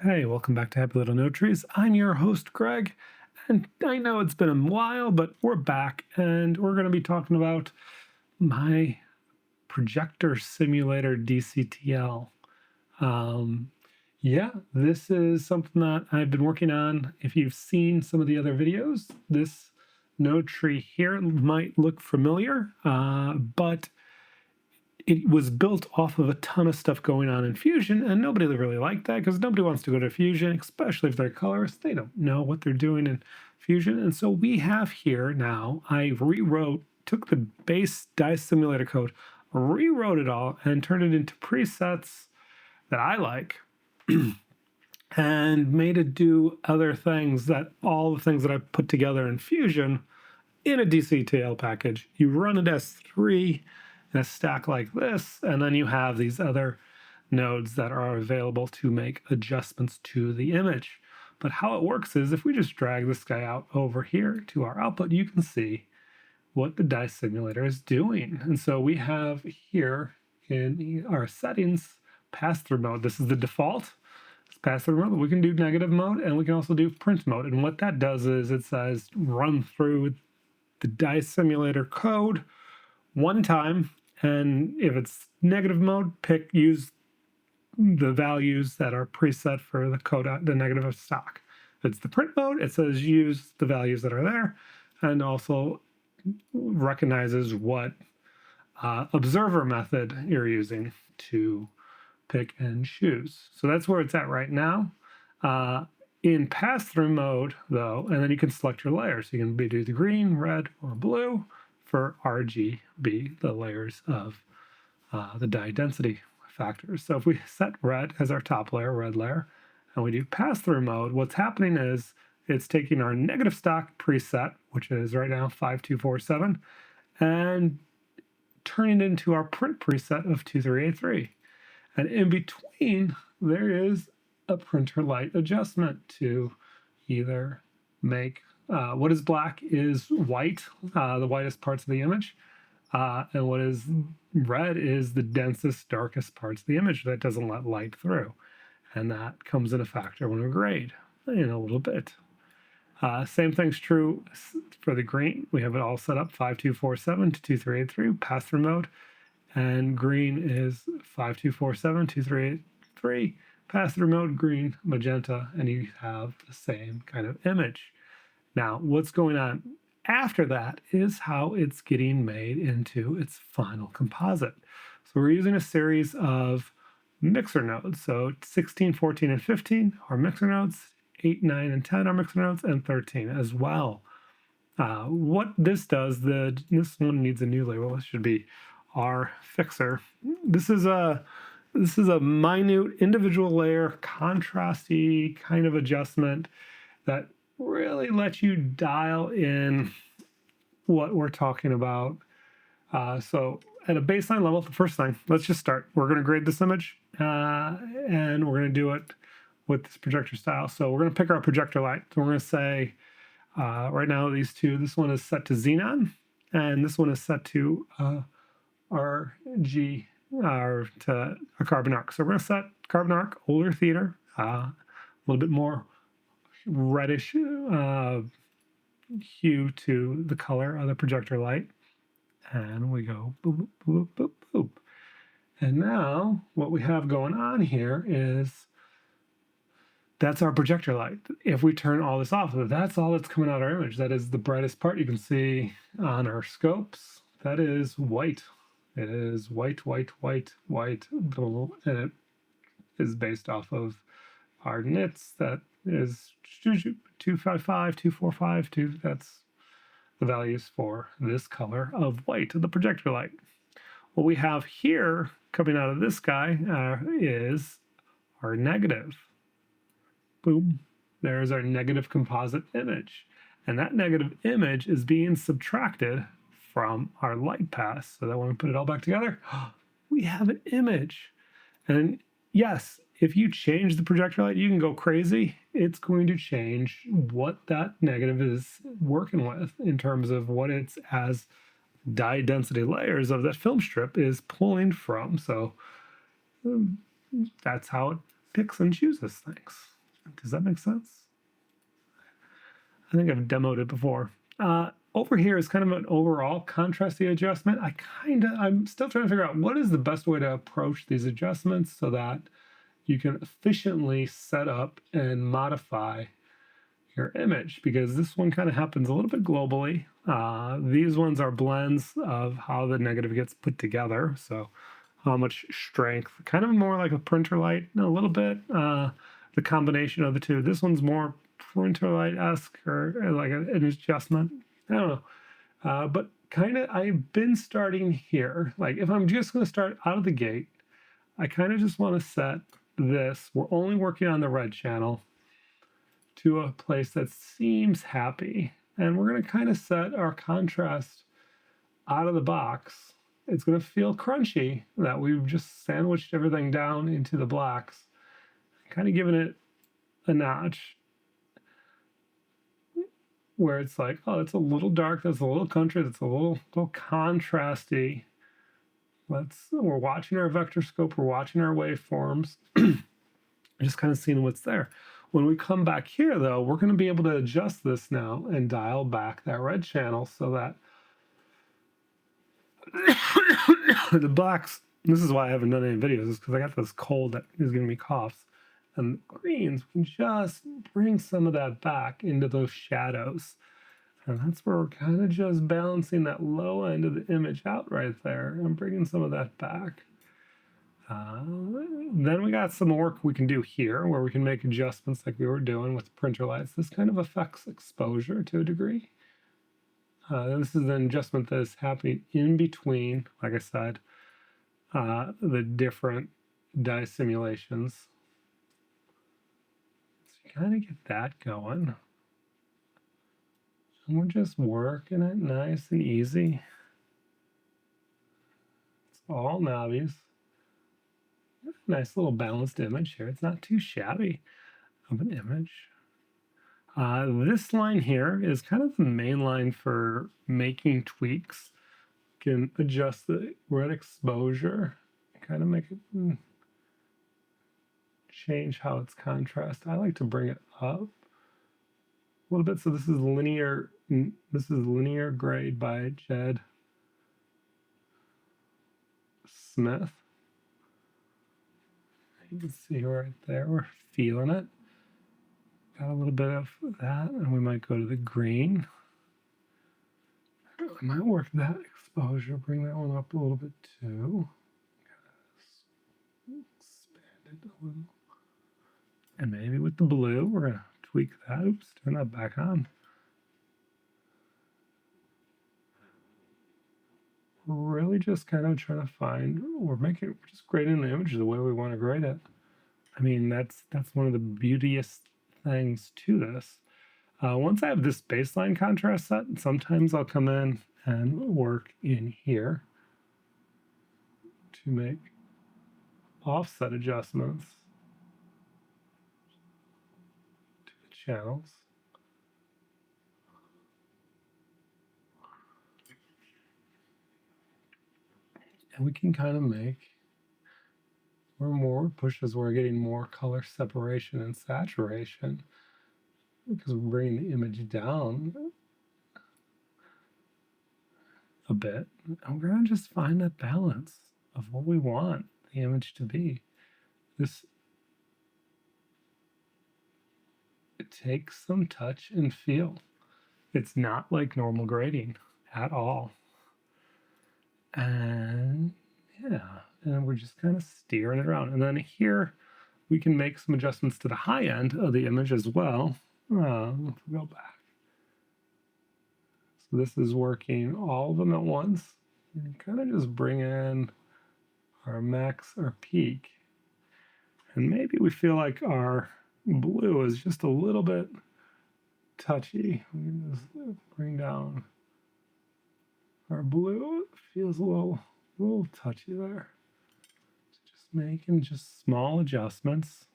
Hey, welcome back to Happy Little Node Trees. I'm your host, Greg, and I know it's been a while, but we're back, and we're going to be talking about my Projector Simulator DCTL. Yeah, this is something that I've been working on. If you've seen some of the other videos, this node tree here might look familiar, but it was built off of a ton of stuff going on in Fusion, and nobody really liked that because nobody wants to go to Fusion, especially if they're colorists. They don't know what they're doing in Fusion. And so we have here now, I took the base dice simulator code, rewrote it all, and turned it into presets that I like, and made it do other things all the things that I put together in Fusion in a DCTL package. You run it as 3 in a stack like this, and then you have these other nodes that are available to make adjustments to the image. But how it works is if we just drag this guy out over here to our output, you can see what the dice simulator is doing. And so we have here in our settings pass-through mode. This is the default. It's pass-through mode. We can do negative mode, and we can also do print mode. And what that does is it says run through the dice simulator code one time, and if it's negative mode, use the values that are preset for the code, the negative of stock. If it's the print mode, it says use the values that are there, and also recognizes what observer method you're using to pick and choose. So that's where it's at right now. In pass-through mode, though, and then you can select your layers. You can do the green, red, or blue for RGB, the layers of the dye density factors. So if we set red as our top layer, red layer, and we do pass-through mode, what's happening is it's taking our negative stock preset, which is right now 5247, and turning it into our print preset of 2383. And in between, there is a printer light adjustment to either make what is black is white, the whitest parts of the image, and what is red is the densest, darkest parts of the image that doesn't let light through. And that comes in a factor when we grade in a little bit. Same thing's true for the green. We have it all set up 5247 to 2383, pass-through mode. And green is 5247, 2383, pass-through mode, green, magenta, and you have the same kind of image. Now, what's going on after that is how it's getting made into its final composite. So we're using a series of mixer nodes. So 16, 14, and 15 are mixer nodes, 8, 9, and 10 are mixer nodes, and 13 as well. What this does, this one needs a new label. It should be our fixer. This is a minute individual layer, contrasty kind of adjustment that really lets you dial in what we're talking about. So at a baseline level, the first thing, let's just start. We're going to grade this image, and we're going to do it with this projector style. So we're going to pick our projector light. So we're going to say, right now, these two, this one is set to xenon, and this one is set to RG, or to a carbon arc. So we're going to set carbon arc, older theater, a little bit more reddish hue to the color of the projector light. And we go boop, boop, boop, boop. And now what we have going on here is that's our projector light. If we turn all this off, that's all that's coming out of our image. That is the brightest part you can see on our scopes. That is white. It is white, white, white, white, and it is based off of our nits. That is 255, 245, that's the values for this color of white, the projector light. What we have here coming out of this guy is our negative. Boom. There's our negative composite image. And that negative image is being subtracted from our light pass, so that when we put it all back together, we have an image. And yes, if you change the projector light, you can go crazy. It's going to change what that negative is working with in terms of what it's as dye density layers of that film strip is pulling from. So that's how it picks and chooses things. Does that make sense? I think I've demoed it before. Over here is kind of an overall contrasty adjustment. I'm still trying to figure out what is the best way to approach these adjustments so that you can efficiently set up and modify your image, because this one kind of happens a little bit globally. These ones are blends of how the negative gets put together. So how much strength, kind of more like a printer light, a little bit, the combination of the two. This one's more printer light-esque, or like an adjustment. I don't know. But kind of, I've been starting here. Like if I'm just going to start out of the gate, I kind of just want to set this. We're only working on the red channel to a place that seems happy. And we're going to kind of set our contrast out of the box. It's going to feel crunchy that we've just sandwiched everything down into the blacks, kind of giving it a notch where it's like, oh, it's a little dark, that's a little country, that's a little contrasty. We're watching our vector scope, we're watching our waveforms, just kind of seeing what's there. When we come back here, though, we're going to be able to adjust this now and dial back that red channel so that the blacks, this is why I haven't done any videos, is because I got this cold that is giving me coughs. And greens can just bring some of that back into those shadows. And that's where we're kind of just balancing that low end of the image out right there and bringing some of that back. Then we got some work we can do here where we can make adjustments like we were doing with printer lights. This kind of affects exposure to a degree. This is an adjustment that is happening in between, like I said, the different dye simulations. So you kind of get that going. And we're just working it nice and easy. It's all knobbies. Nice little balanced image here. It's not too shabby of an image. This line here is kind of the main line for making tweaks. You can adjust the red exposure, kind of make it change how it's contrast. I like to bring it up a little bit. So this is linear. This is linear grade by Jed Smith. You can see right there, we're feeling it. Got a little bit of that, and we might go to the green. I might work that exposure, bring that one up a little bit too. Expand it a little. And maybe with the blue, we're gonna tweak that. Oops, turn that back on. We're really just kind of trying to find, we're just grading the image the way we want to grade it. I mean, that's one of the beauteous things to this. Once I have this baseline contrast set, sometimes I'll come in and work in here to make offset adjustments to the channels. And we can kind of make more pushes, we're getting more color separation and saturation because we're bringing the image down a bit. And we're going to just find that balance of what we want the image to be. It takes some touch and feel. It's not like normal grading at all. And yeah, and we're just kind of steering it around. And then here we can make some adjustments to the high end of the image as well. Let's go back. So this is working all of them at once. And kind of just bring in our max or peak. And maybe we feel like our blue is just a little bit touchy. We can just bring down our blue. Feels a little touchy there. Just making just small adjustments.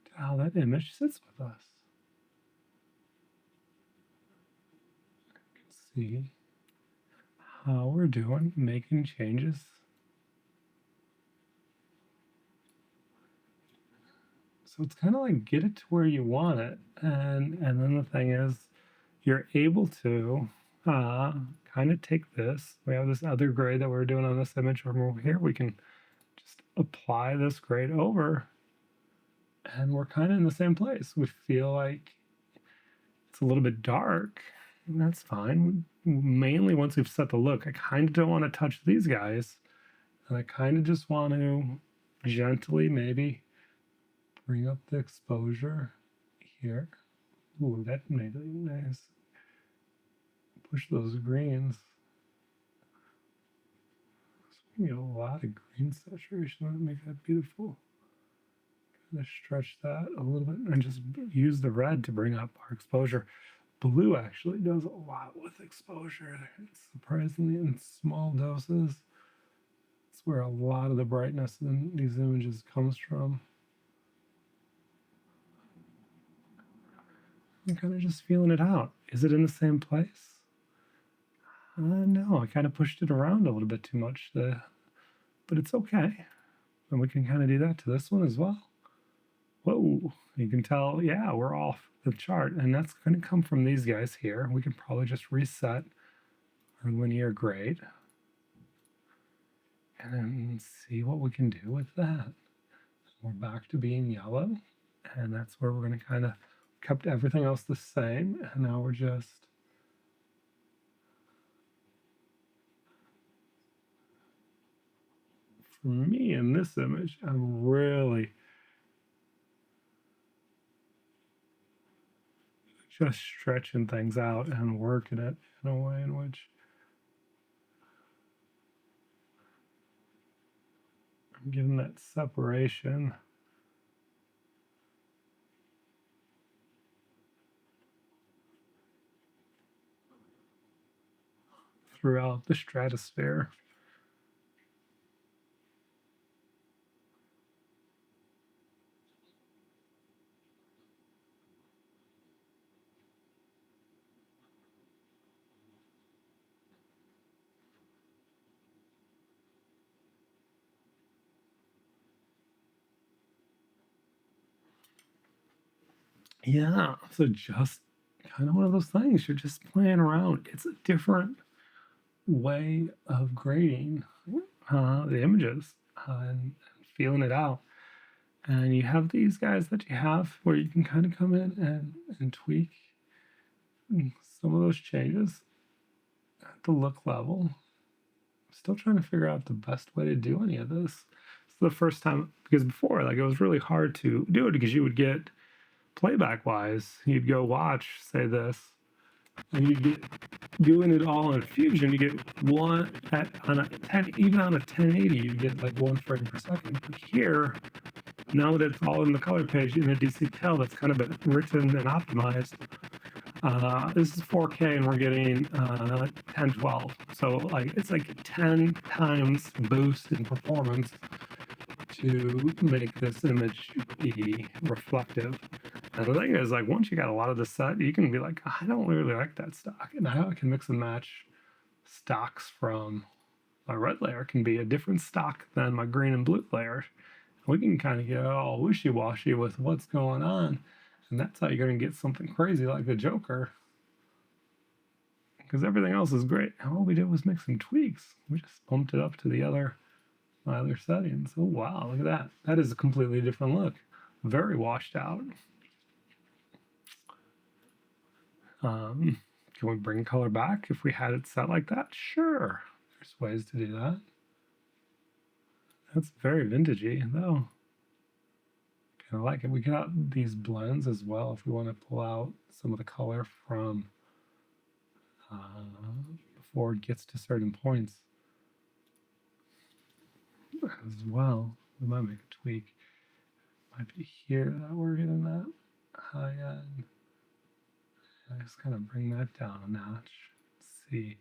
To how that image sits with us. You can see how we're doing, making changes. So it's kind of like get it to where you want it. And then the thing is, you're able to kind of take this. We have this other grade that we're doing on this image from over here. We can just apply this grade over, and we're kind of in the same place. We feel like it's a little bit dark, and that's fine. Mainly once we've set the look, I kind of don't want to touch these guys. And I kind of just want to gently maybe bring up the exposure here. Ooh, that made it nice. Push those greens. So we get a lot of green saturation that make that beautiful. Kind of stretch that a little bit and just use the red to bring up our exposure. Blue actually does a lot with exposure. It's surprisingly in small doses. It's where a lot of the brightness in these images comes from. I'm kind of just feeling it out. Is it in the same place? No, I kind of pushed it around a little bit too much, but it's okay. And we can kind of do that to this one as well. Whoa, you can tell, yeah, we're off the chart. And that's going to come from these guys here. We can probably just reset our linear grade and then see what we can do with that. We're back to being yellow. And that's where we're going to kind of kept everything else the same. And now we're just for me in this image, I'm really just stretching things out and working it in a way in which I'm giving that separation. Throughout the stratosphere. Yeah, so just kind of one of those things. You're just playing around. It's a different way of grading the images and feeling it out. And you have these guys that you have where you can kind of come in and tweak some of those changes at the look level. I'm still trying to figure out the best way to do any of this. It's the first time, because before, like, it was really hard to do it because you would get playback wise, you'd go watch, say this, and you'd get doing it all in Fusion. You get one on a 10, even on a 1080, you get like 1 frame per second. But here, now that it's all in the color page in a DCTL that's kind of been written and optimized, this is 4K and we're getting 1012. So like it's like 10 times boost in performance to make this image be reflective. And the thing is, like, once you got a lot of the set, you can be like, I don't really like that stock. And now I can mix and match stocks from my red layer can be a different stock than my green and blue layer. We can kind of get all wishy-washy with what's going on. And that's how you're going to get something crazy like the Joker. Because everything else is great. And all we did was make some tweaks. We just bumped it up to my other settings. Oh, wow, look at that. That is a completely different look. Very washed out. Can we bring color back if we had it set like that? Sure. There's ways to do that. That's very vintagey, though. Kind of like it. We got these blends as well if we want to pull out some of the color from before it gets to certain points as well. We might make a tweak. Might be here that we're getting that high end. I just kind of bring that down a notch. Let's see.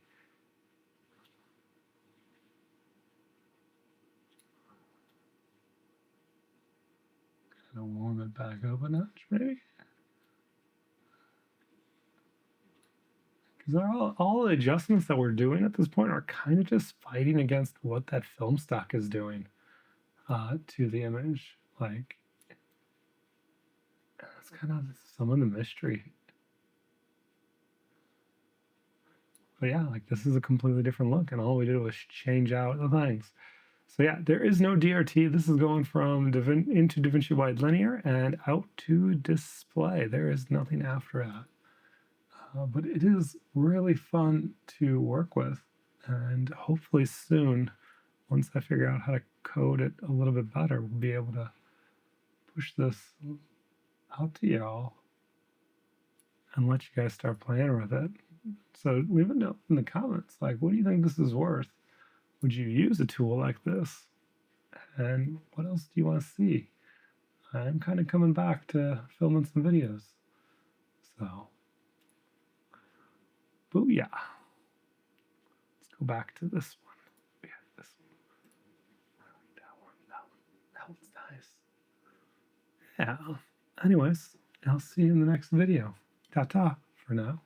Kind of warm it back up a notch, maybe. Because all the adjustments that we're doing at this point are kind of just fighting against what that film stock is doing to the image. Like, that's kind of some of the mystery. But yeah, like this is a completely different look, and all we did was change out the things. So yeah, there is no DRT. This is going from into DaVinci Wide Linear and out to display. There is nothing after that. But it is really fun to work with, and hopefully soon, once I figure out how to code it a little bit better, we'll be able to push this out to y'all and let you guys start playing with it. So leave a note in the comments, like, what do you think this is worth? Would you use a tool like this? And what else do you want to see? I'm kind of coming back to filming some videos. So, booyah. Let's go back to this one. Yeah, this one. I like that one. That one's nice. Yeah. Anyways, I'll see you in the next video. Ta-ta for now.